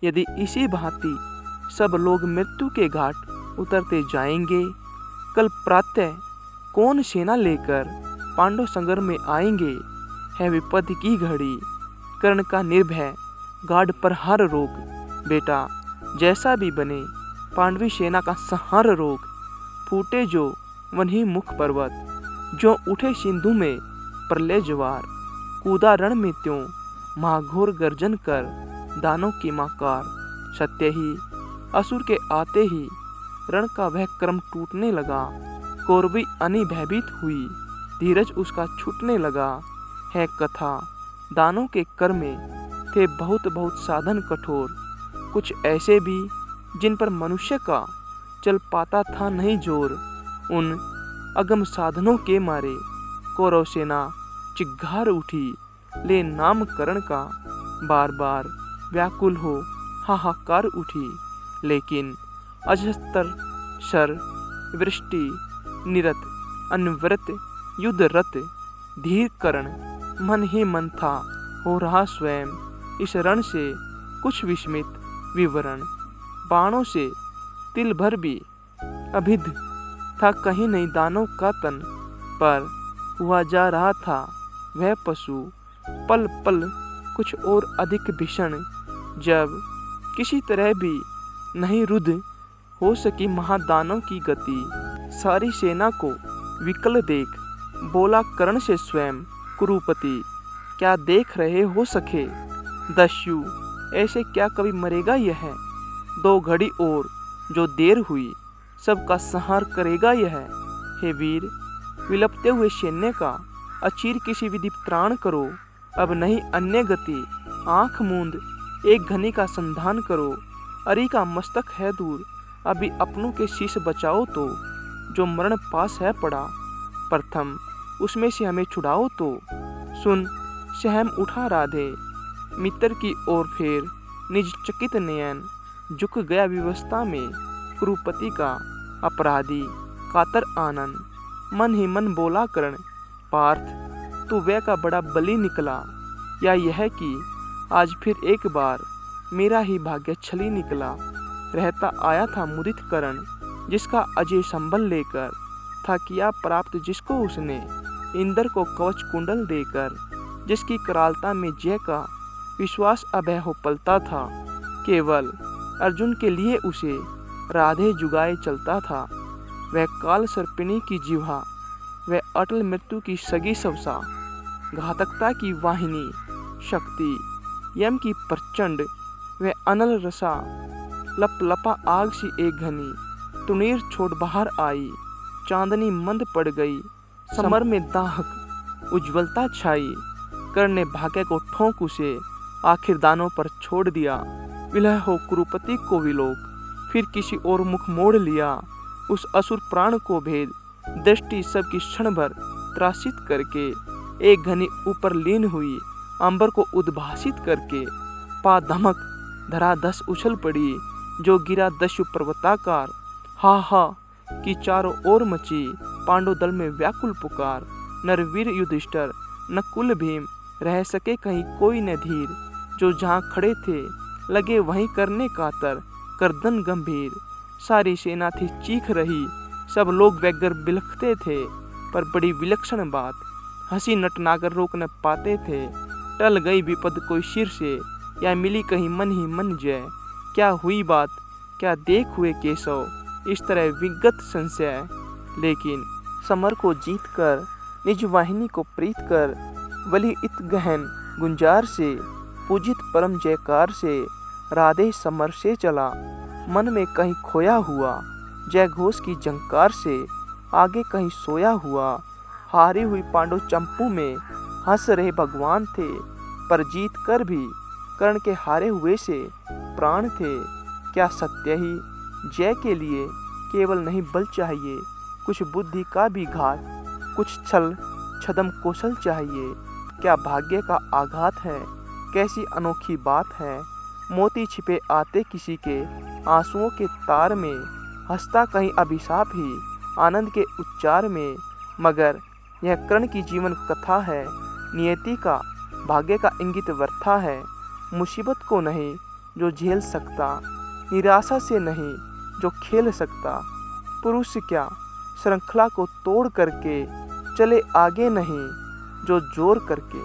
यदि इसी भांति सब लोग मृत्यु के घाट उतरते जाएंगे, कल प्रातः कौन सेना लेकर पांडव संगर में आएंगे। है विपत्ति की घड़ी, कर्ण का निर्भय गाढ़ पर हर रोग। बेटा जैसा भी बने पांडवी सेना का संहार रोग। फूटे जो वन्ही मुख पर्वत, जो उठे सिंधु में प्रलय ज्वार। कूदा रण में त्यों महाघोर गर्जन कर, दानों की माकार। सत्य ही असुर के आते ही रण का वह क्रम टूटने लगा। कौरवी अनि भयभीत हुई, धीरज उसका छूटने लगा। है कथा दानों के कर में थे बहुत बहुत साधन कठोर। कुछ ऐसे भी जिन पर मनुष्य का चल पाता था नहीं जोर। उन अगम साधनों के मारे कौरव सेना चिघार उठी, ले नाम करण का बार बार व्याकुल हो हाहाकार उठी। लेकिन अजस्तर शर वृष्टि निरत अनवरत युद्धरत, धीर करण मन ही मन था हो रहा स्वयं। इस रण से कुछ विस्मित विवरण, बाणों से तिल भर भी अभिध था कहीं नहीं दानों का तन। पर हुआ जा रहा था वह पशु पल पल कुछ और अधिक भीषण। जब किसी तरह भी नहीं रुद्ध हो सकी महादानों की गति। सारी सेना को विकल देख बोला कर्ण से स्वयं कुरुपति, क्या देख रहे हो सखे दस्यु, ऐसे क्या कभी मरेगा यह। दो घड़ी और जो देर हुई सबका संहार करेगा यह। हे वीर विलपते हुए सैन्य का अचीर किसी विधि त्राण करो। अब नहीं अन्य गति, आंख मूंद एक घनी का संधान करो। अरि का मस्तक है दूर, अभी अपनों के शीश बचाओ तो। जो मरण पास है पड़ा, प्रथम उसमें से हमें छुड़ाओ तो। सुन सहम उठा राधे मित्र की ओर फेर, निज चकित नयन झुक गया विवस्था में। कुरुपति का अपराधी कातर आनंद, मन ही मन बोला कर्ण, पार्थ तू वह का बड़ा बली निकला। या यह कि आज फिर एक बार मेरा ही भाग्य छली निकला। रहता आया था मुदित करण, जिसका अजय संबल लेकर था किया प्राप्त जिसको उसने इंद्र को कवच कुंडल देकर। जिसकी करालता में जय का विश्वास अभय हो पलता था। केवल अर्जुन के लिए उसे राधे जुगाए चलता था। वह काल सर्पिणी की जिह्वा, वह अटल मृत्यु की सगी सवसा। घातकता की वाहिनी शक्ति, यम की प्रचंड वह अनल रसा। लप लपा आग सी एक घनी, तुनीर छोड़ बाहर आई। चांदनी मंद पड़ गई, समर में दाहक उज्ज्वलता छाई। कर्ण ने भाग्य को ठोंक उसे आखिर दानों पर छोड़ दिया। विलय हो कुरुपति को विलोक, फिर किसी और मुख मोड़ लिया। उस असुर प्राण को भेद दृष्टि सबकी क्षण भर त्रासित करके। एक घनी ऊपर लीन हुई, अंबर को उद्भासित करके। पा धमक धरा दस उछल पड़ी, जो गिरा दस्यु पर्वताकार। हा हा की चारों ओर मची, पांडव दल में व्याकुल पुकार। नरवीर युधिष्ठिर नकुल भीम, रह सके कहीं कोई न धीर। जो जहाँ खड़े थे लगे वहीं करने कातर, गर्दन गंभीर। सारी सेना थी चीख रही, सब लोग व्यग्र बिलखते थे। पर बड़ी विलक्षण बात, हंसी नटनागर रोक न पाते थे। टल गई विपद कोई सिर से, या मिली कहीं मन ही मन जय। क्या हुई बात, क्या देख हुए केशव, इस तरह विगत संशय। लेकिन समर को जीत कर, निज वाहिनी को प्रीत कर, बलि इत गहन गुंजार से, पूजित परम जयकार से। राधे समर से चला, मन में कहीं खोया हुआ। जय घोष की झंकार से, आगे कहीं सोया हुआ। हारी हुई पांडव चंपू में, हंस रहे भगवान थे। पर जीत कर भी कर्ण के हारे हुए से प्राण थे। क्या सत्य ही जय के लिए केवल नहीं बल चाहिए, कुछ बुद्धि का भी घात, कुछ छल छदम कौशल चाहिए। क्या भाग्य का आघात है, कैसी अनोखी बात है। मोती छिपे आते किसी के आंसुओं के तार में, हंसता कहीं अभिशाप ही आनंद के उच्चार में। मगर यह कर्ण की जीवन कथा है, नियति का भाग्य का इंगित वर्था है। मुसीबत को नहीं जो झेल सकता, निराशा से नहीं जो खेल सकता। पुरुष क्या श्रृंखला को तोड़ करके चले आगे नहीं, जो जोर करके